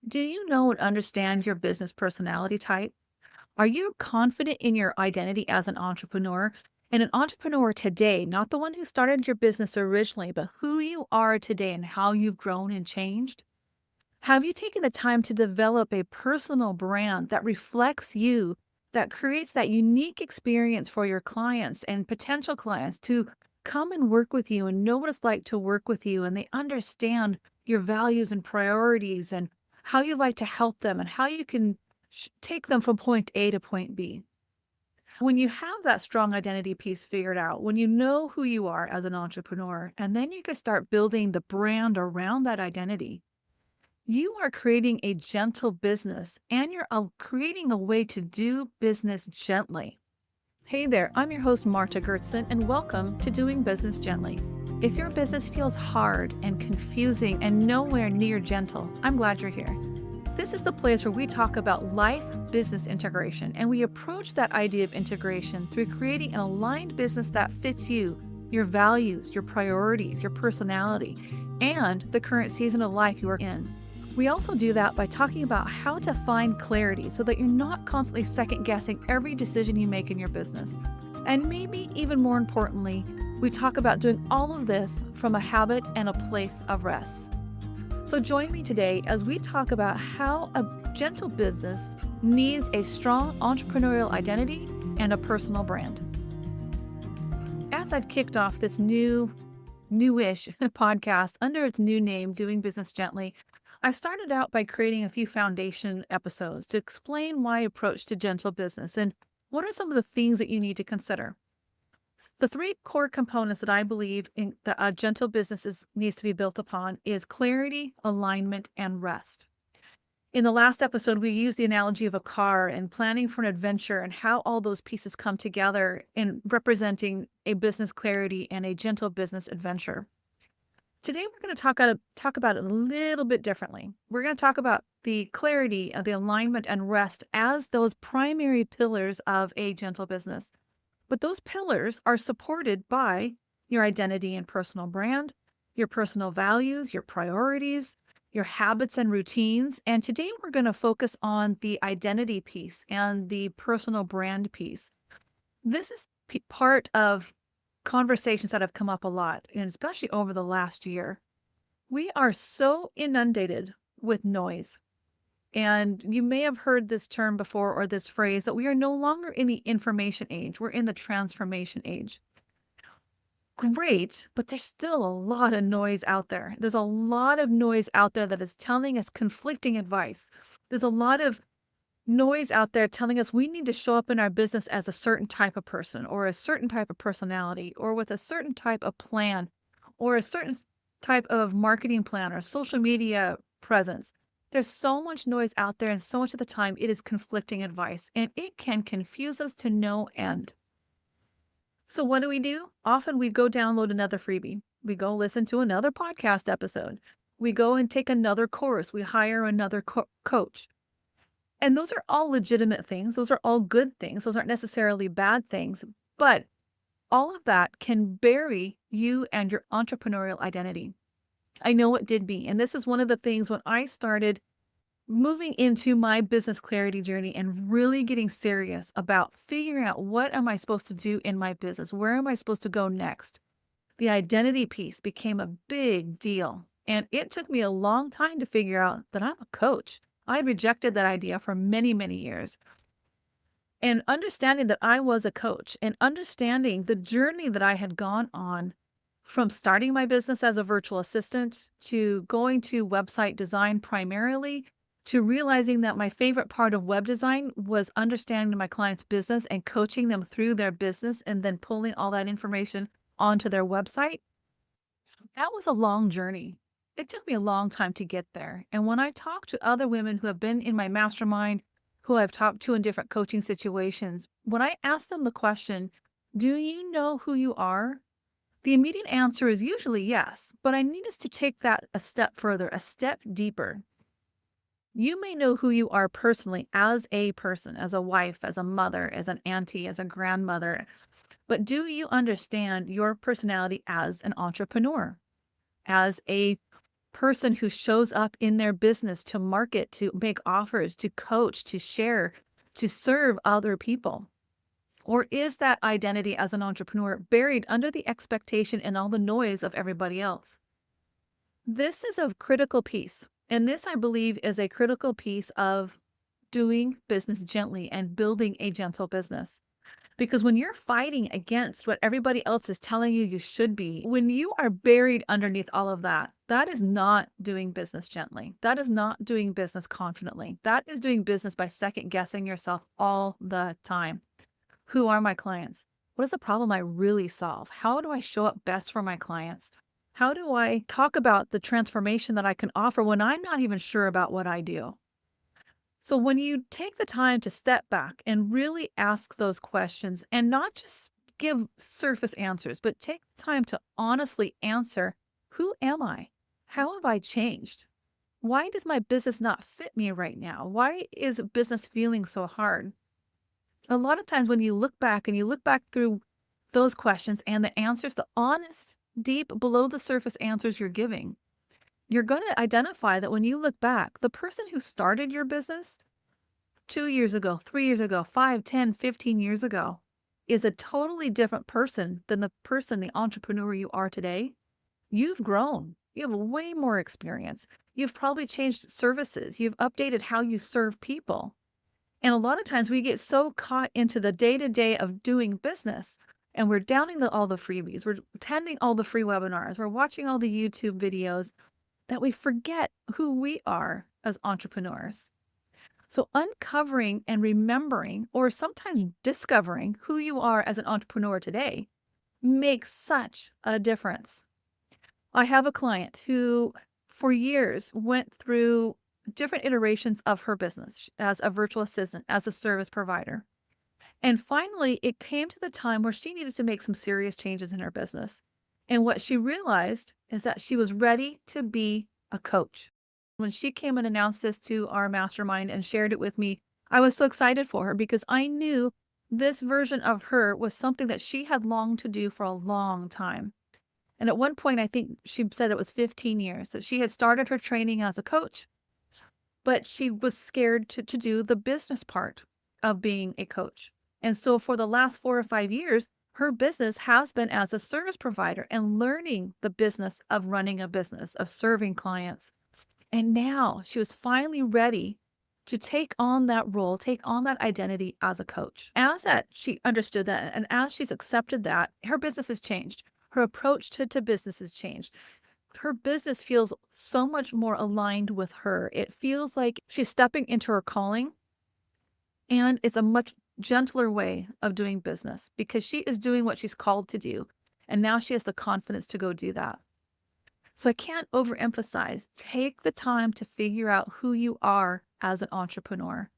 Do you know and understand your business personality type? Are you confident in your identity as an entrepreneur? And an entrepreneur today, not the one who started your business originally, but who you are today and how you've grown and changed? Have you taken the time to develop a personal brand that reflects you, that creates that unique experience for your clients and potential clients to come and work with you and know what it's like to work with you? And they understand your values and priorities and how you like to help them and how you can take them from point A to point B. When you have that strong identity piece figured out, when you know who you are as an entrepreneur, and then you can start building the brand around that identity, you are creating a gentle business and you're creating a way to do business gently. Hey there, I'm your host, Marta Gertson, and welcome to Doing Business Gently. If your business feels hard and confusing and nowhere near gentle, I'm glad you're here. This is the place where we talk about life business integration, and we approach that idea of integration through creating an aligned business that fits you, your values, your priorities, your personality, and the current season of life you are in. We also do that by talking about how to find clarity so that you're not constantly second guessing every decision you make in your business. And maybe even more importantly, we talk about doing all of this from a habit and a place of rest. So join me today as we talk about how a gentle business needs a strong entrepreneurial identity and a personal brand. As I've kicked off this newish podcast under its new name, Doing Business Gently, I started out by creating a few foundation episodes to explain my approach to gentle business and what are some of the things that you need to consider. The three core components that I believe in that a gentle business needs to be built upon is clarity, alignment, and rest. In the last episode, we used the analogy of a car and planning for an adventure and how all those pieces come together in representing a business clarity and a gentle business adventure. Today, we're going to talk about it a little bit differently. We're going to talk about the clarity, the alignment, and rest as those primary pillars of a gentle business. But those pillars are supported by your identity and personal brand, your personal values, your priorities, your habits and routines. And today we're going to focus on the identity piece and the personal brand piece. This is part of conversations that have come up a lot, and especially over the last year. We are so inundated with noise. And you may have heard this term before or this phrase that we are no longer in the information age, we're in the transformation age. Great, but there's still a lot of noise out there. There's a lot of noise out there that is telling us conflicting advice. There's a lot of noise out there telling us we need to show up in our business as a certain type of person or a certain type of personality or with a certain type of plan or a certain type of marketing plan or social media presence. There's so much noise out there, and so much of the time it is conflicting advice, and it can confuse us to no end. So, what do? Often we go download another freebie. We go listen to another podcast episode. We go and take another course. We hire another coach. And those are all legitimate things. Those are all good things. Those aren't necessarily bad things. But all of that can bury you and your entrepreneurial identity. I know it did me. And this is one of the things when I started moving into my business clarity journey and really getting serious about figuring out what am I supposed to do in my business? Where am I supposed to go next? The identity piece became a big deal. And it took me a long time to figure out that I'm a coach. I rejected that idea for many, many years. And understanding that I was a coach and understanding the journey that I had gone on from starting my business as a virtual assistant to going to website design primarily to realizing that my favorite part of web design was understanding my client's business and coaching them through their business and then pulling all that information onto their website. That was a long journey. It took me a long time to get there. And when I talk to other women who have been in my mastermind, who I've talked to in different coaching situations, when I ask them the question, do you know who you are? The immediate answer is usually yes, but I need us to take that a step further, a step deeper. You may know who you are personally as a person, as a wife, as a mother, as an auntie, as a grandmother, but do you understand your personality as an entrepreneur, as a person who shows up in their business to market, to make offers, to coach, to share, to serve other people? Or is that identity as an entrepreneur buried under the expectation and all the noise of everybody else? This is a critical piece. And this, I believe, is a critical piece of doing business gently and building a gentle business. Because when you're fighting against what everybody else is telling you you should be, when you are buried underneath all of that, that is not doing business gently. That is not doing business confidently. That is doing business by second guessing yourself all the time. Who are my clients? What is the problem I really solve? How do I show up best for my clients? How do I talk about the transformation that I can offer when I'm not even sure about what I do? So when you take the time to step back and really ask those questions and not just give surface answers, but take the time to honestly answer, who am I? How have I changed? Why does my business not fit me right now? Why is business feeling so hard? A lot of times when you look back and you look back through those questions and the answers, the honest, deep, below the surface answers you're giving, you're going to identify that when you look back, the person who started your business 2 years ago, 3 years ago, 5, 10, 15 years ago is a totally different person than the person, the entrepreneur you are today. You've grown. You have way more experience. You've probably changed services. You've updated how you serve people. And a lot of times we get so caught into the day-to-day of doing business and we're downing all the freebies. We're attending all the free webinars. We're watching all the YouTube videos that we forget who we are as entrepreneurs. So uncovering and remembering, or sometimes discovering who you are as an entrepreneur today makes such a difference. I have a client who for years went through different iterations of her business as a virtual assistant, as a service provider. And finally, it came to the time where she needed to make some serious changes in her business. And what she realized is that she was ready to be a coach. When she came and announced this to our mastermind and shared it with me, I was so excited for her because I knew this version of her was something that she had longed to do for a long time. And at one point, I think she said it was 15 years that she had started her training as a coach, but she was scared to do the business part of being a coach. And so for the last 4 or 5 years, her business has been as a service provider and learning the business of running a business, of serving clients. And now she was finally ready to take on that role, take on that identity as a coach. As that she understood that and as she's accepted that, her business has changed. Her approach to business has changed. Her business feels so much more aligned with her. It feels like she's stepping into her calling, and it's a much gentler way of doing business because she is doing what she's called to do. And now she has the confidence to go do that. So I can't overemphasize, take the time to figure out who you are as an entrepreneur.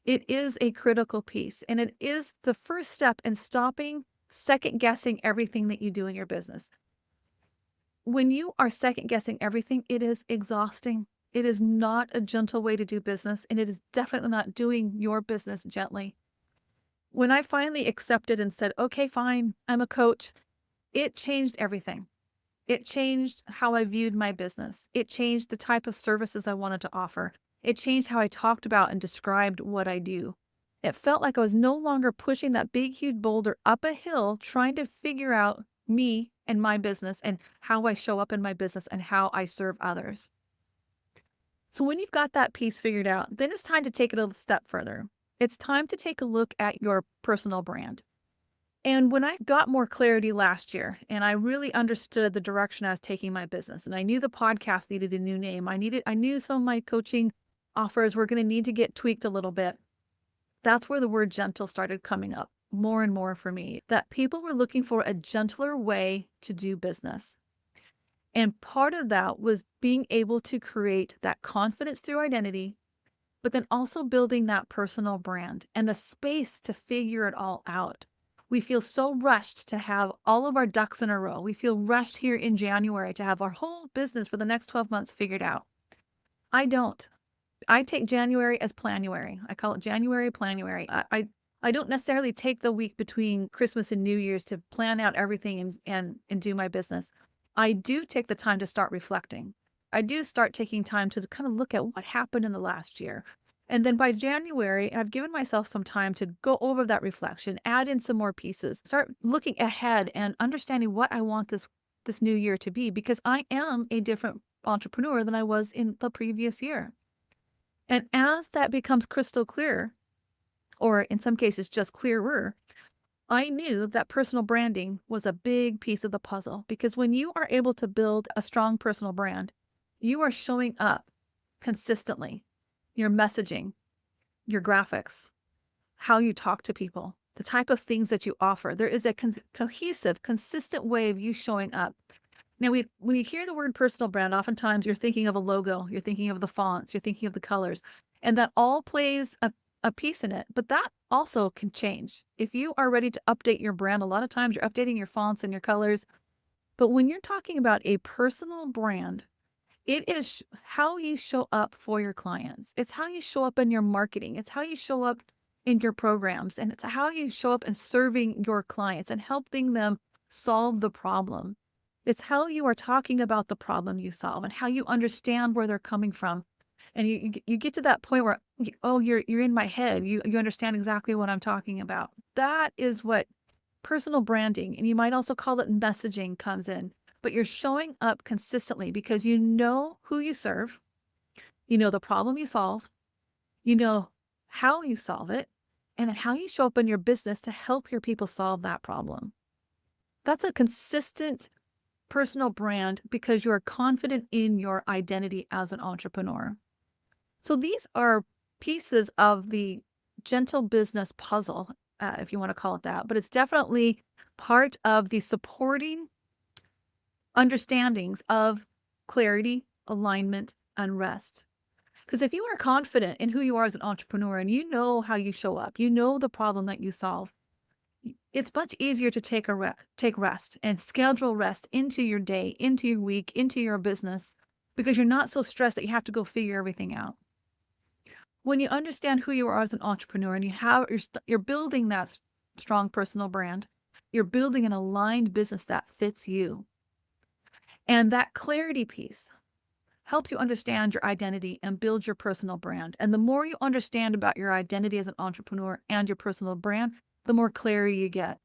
It is a critical piece, and it is the first step in stopping second guessing everything that you do in your business. When you are second guessing everything, it is exhausting. It is not a gentle way to do business, and it is definitely not doing your business gently. When I finally accepted and said, okay, fine, I'm a coach, it changed everything. It changed how I viewed my business. It changed the type of services I wanted to offer. It changed how I talked about and described what I do. It felt like I was no longer pushing that big, huge boulder up a hill, trying to figure out me and my business and how I show up in my business and how I serve others. So when you've got that piece figured out, then it's time to take it a step further. It's time to take a look at your personal brand. And when I got more clarity last year and I really understood the direction I was taking my business, and I knew the podcast needed a new name, I knew some of my coaching offers were going to need to get tweaked a little bit. That's where the word gentle started coming up more and more for me, that people were looking for a gentler way to do business. And part of that was being able to create that confidence through identity, but then also building that personal brand and the space to figure it all out. We feel so rushed to have all of our ducks in a row. We feel rushed here in January to have our whole business for the next 12 months figured out. I don't. I take January as planuary. I call it January planuary. I don't necessarily take the week between Christmas and New Year's to plan out everything and do my business. I do take the time to start reflecting. I do start taking time to kind of look at what happened in the last year. And then by January, I've given myself some time to go over that reflection, add in some more pieces, start looking ahead and understanding what I want this new year to be, because I am a different entrepreneur than I was in the previous year. And as that becomes crystal clear, or in some cases just clearer, I knew that personal branding was a big piece of the puzzle, because when you are able to build a strong personal brand, you are showing up consistently. Your messaging, your graphics, how you talk to people, the type of things that you offer. There is a cohesive, consistent way of you showing up. Now, when you hear the word personal brand, oftentimes you're thinking of a logo, you're thinking of the fonts, you're thinking of the colors, and that all plays a piece in it. But that also can change. If you are ready to update your brand, a lot of times you're updating your fonts and your colors. But when you're talking about a personal brand, it is how you show up for your clients. It's how you show up in your marketing. It's how you show up in your programs. And it's how you show up in serving your clients and helping them solve the problem. It's how you are talking about the problem you solve and how you understand where they're coming from. And you get to that point where, oh, you're in my head. You understand exactly what I'm talking about. That is what personal branding, and you might also call it messaging, comes in. But you're showing up consistently because you know who you serve, you know the problem you solve, you know how you solve it, and then how you show up in your business to help your people solve that problem. That's a consistent personal brand because you are confident in your identity as an entrepreneur. So these are pieces of the gentle business puzzle, if you want to call it that, but it's definitely part of the supporting understandings of clarity, alignment, and rest. Because if you are confident in who you are as an entrepreneur and you know how you show up, you know the problem that you solve, it's much easier to take rest and schedule rest into your day, into your week, into your business, because you're not so stressed that you have to go figure everything out. When you understand who you are as an entrepreneur and you're building that strong personal brand, you're building an aligned business that fits you. And that clarity piece helps you understand your identity and build your personal brand. And the more you understand about your identity as an entrepreneur and your personal brand, the more clarity you get.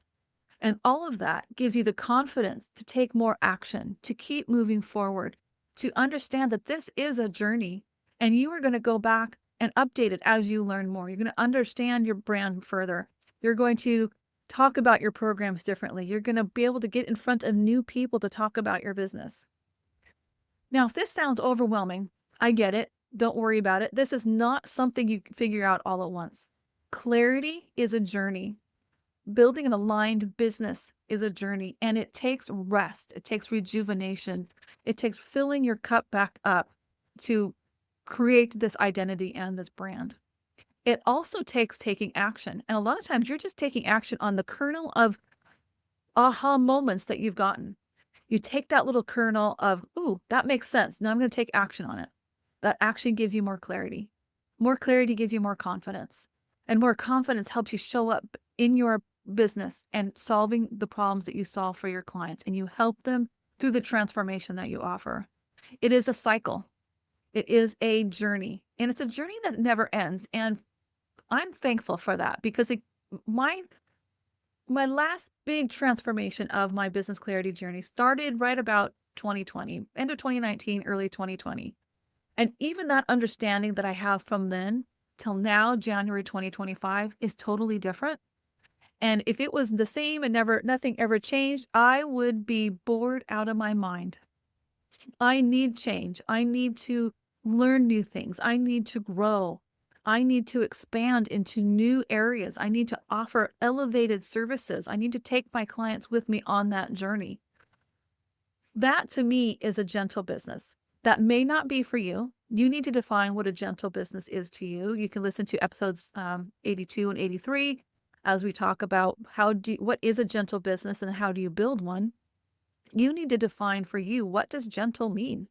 And all of that gives you the confidence to take more action, to keep moving forward, to understand that this is a journey and you are going to go back and update it as you learn more. You're going to understand your brand further. You're going to talk about your programs differently. You're going to be able to get in front of new people to talk about your business. Now, if this sounds overwhelming, I get it. Don't worry about it. This is not something you can figure out all at once. Clarity is a journey. Building an aligned business is a journey, and it takes rest. It takes rejuvenation. It takes filling your cup back up to create this identity and this brand. It also takes taking action. And a lot of times you're just taking action on the kernel of aha moments that you've gotten. You take that little kernel of, ooh, that makes sense. Now I'm going to take action on it. That action gives you more clarity. More clarity gives you more confidence. And more confidence helps you show up in your business and solving the problems that you solve for your clients. And you help them through the transformation that you offer. It is a cycle. It is a journey. And it's a journey that never ends. And I'm thankful for that because my last big transformation of my business clarity journey started right about 2020, end of 2019, early 2020. And even that understanding that I have from then till now, January 2025, is totally different. And if it was the same and nothing ever changed, I would be bored out of my mind. I need change. I need to learn new things. I need to grow. I need to expand into new areas. I need to offer elevated services. I need to take my clients with me on that journey. That to me is a gentle business. That may not be for you. You need to define what a gentle business is to you. You can listen to episodes 82 and 83 as we talk about what is a gentle business and how do you build one. You need to define for you, what does gentle mean?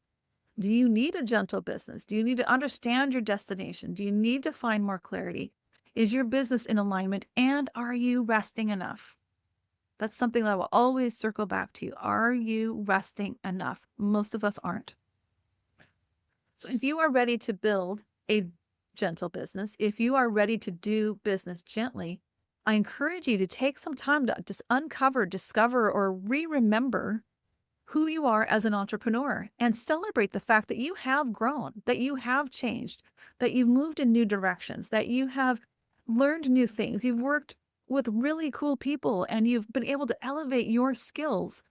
Do you need a gentle business? Do you need to understand your destination? Do you need to find more clarity? Is your business in alignment? And are you resting enough? That's something that I will always circle back to. Are you resting enough? Most of us aren't. So if you are ready to build a gentle business, if you are ready to do business gently, I encourage you to take some time to just uncover, discover, or remember who you are as an entrepreneur and celebrate the fact that you have grown, that you have changed, that you've moved in new directions, that you have learned new things. You've worked with really cool people and you've been able to elevate your skills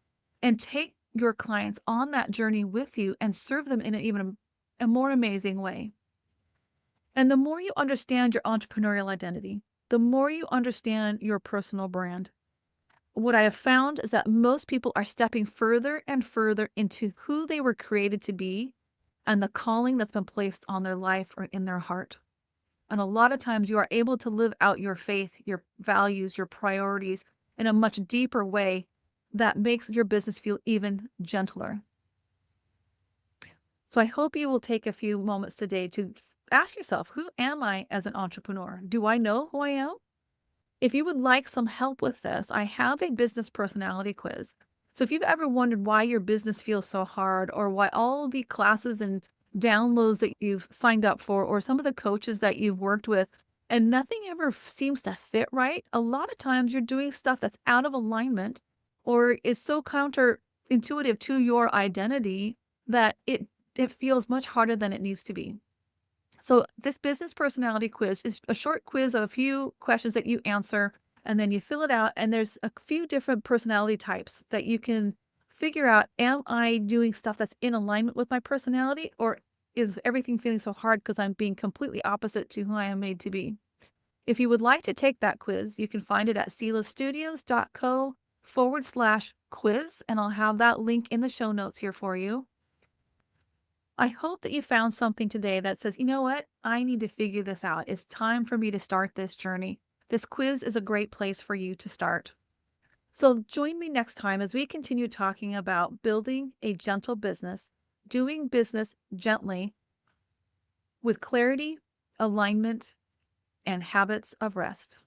and take your clients on that journey with you and serve them in an even a more amazing way. And the more you understand your entrepreneurial identity, the more you understand your personal brand, what I have found is that most people are stepping further and further into who they were created to be and the calling that's been placed on their life or in their heart. And a lot of times you are able to live out your faith, your values, your priorities in a much deeper way that makes your business feel even gentler. So I hope you will take a few moments today to ask yourself, who am I as an entrepreneur? Do I know who I am? If you would like some help with this, I have a business personality quiz. So if you've ever wondered why your business feels so hard, or why all the classes and downloads that you've signed up for, or some of the coaches that you've worked with, and nothing ever seems to fit right, a lot of times you're doing stuff that's out of alignment or is so counterintuitive to your identity that it feels much harder than it needs to be. So this business personality quiz is a short quiz of a few questions that you answer, and then you fill it out. And there's a few different personality types that you can figure out. Am I doing stuff that's in alignment with my personality, or is everything feeling so hard because I'm being completely opposite to who I am made to be? If you would like to take that quiz, you can find it at selastudios.co/quiz, and I'll have that link in the show notes here for you. I hope that you found something today that says, you know what? I need to figure this out. It's time for me to start this journey. This quiz is a great place for you to start. So join me next time as we continue talking about building a gentle business, doing business gently with clarity, alignment, and habits of rest.